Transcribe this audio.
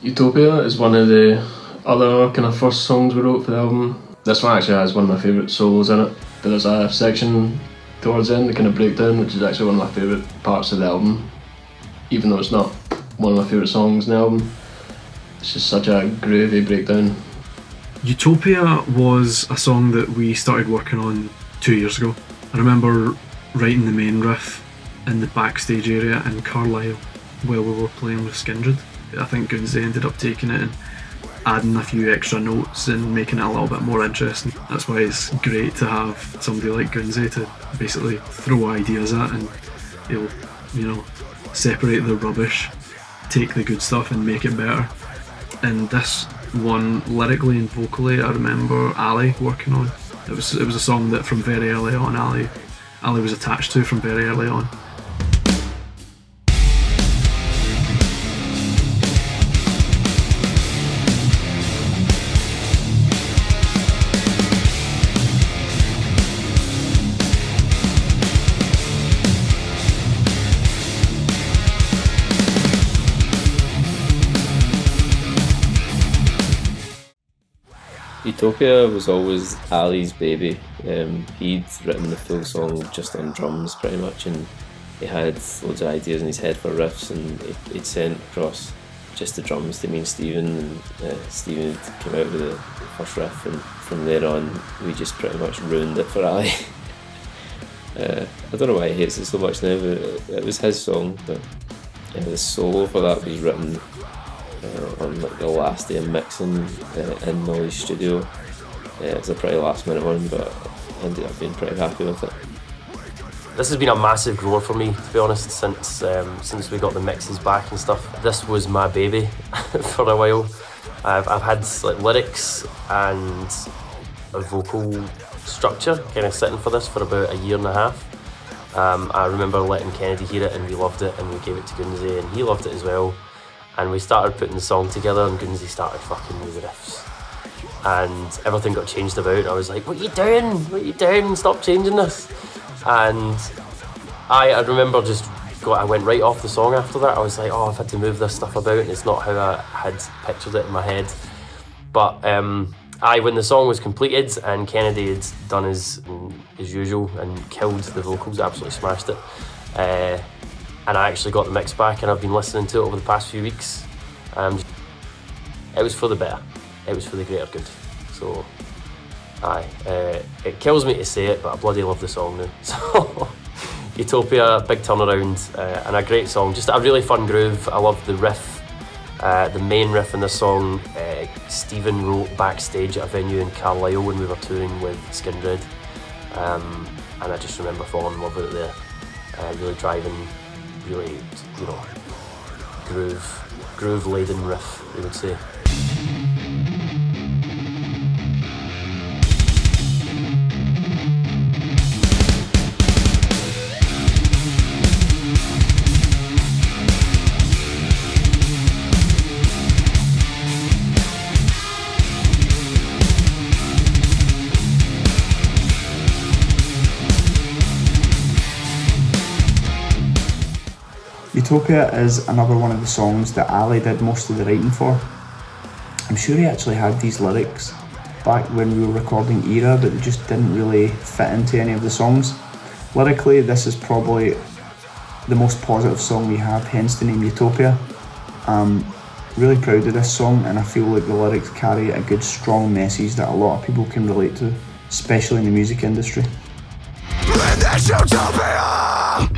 Utopia is one of the other kind of first songs we wrote for the album. This one actually has one of my favourite solos in it, but there's a section towards the end, the kind of breakdown, which is actually one of my favourite parts of the album. Even though it's not one of my favourite songs in the album, it's just such a groovy breakdown. Utopia was a song that we started working on 2 years ago. I remember writing the main riff in the backstage area in Carlisle while we were playing with Skindred. I think Gunsey ended up taking it and adding a few extra notes and making it a little bit more interesting. That's why it's great to have somebody like Gunsey to basically throw ideas at, and he'll, you know, separate the rubbish, take the good stuff and make it better. And this one, lyrically and vocally, I remember Ali working on. It was a song that from very early on Ali was attached to from very early on. Utopia was always Ali's baby. He'd written the full song just on drums pretty much, and he had loads of ideas in his head for riffs, and he'd sent across just the drums to me and Stephen, and Stephen had come out with the first riff, and from there on we just pretty much ruined it for Ali. I don't know why he hates it so much now, but it was his song, but the solo for that was written on like the last day of mixing in Nolly's studio. It was a pretty last minute one, but I ended up being pretty happy with it. This has been a massive grower for me, to be honest, since we got the mixes back and stuff. This was my baby for a while. I've had like lyrics and a vocal structure kind of sitting for this for about a year and a half. I remember letting Kennedy hear it and we loved it, and we gave it to Gunsey and he loved it as well. And we started putting the song together and Gunsey started fucking with the riffs. And everything got changed about, and I was like, what are you doing? What are you doing? Stop changing this. And I remember I went right off the song after that. I was like, oh, I've had to move this stuff about, and it's not how I had pictured it in my head. But when the song was completed and Kennedy had done his usual and killed the vocals, absolutely smashed it. And I actually got the mix back, and I've been listening to it over the past few weeks. It was for the better. It was for the greater good. So, it kills me to say it, but I bloody love the song now. So, Utopia, big turnaround, and a great song. Just a really fun groove. I love the riff, the main riff in the song. Stephen wrote backstage at a venue in Carlisle when we were touring with Skindred, and I just remember falling in love with it there. Really driving. Really, you know, groove-laden riff, we would say. Utopia is another one of the songs that Ali did most of the writing for. I'm sure he actually had these lyrics back when we were recording Era, but they just didn't really fit into any of the songs. Lyrically, this is probably the most positive song we have, hence the name Utopia. I'm really proud of this song, and I feel like the lyrics carry a good strong message that a lot of people can relate to, especially in the music industry. In this utopia,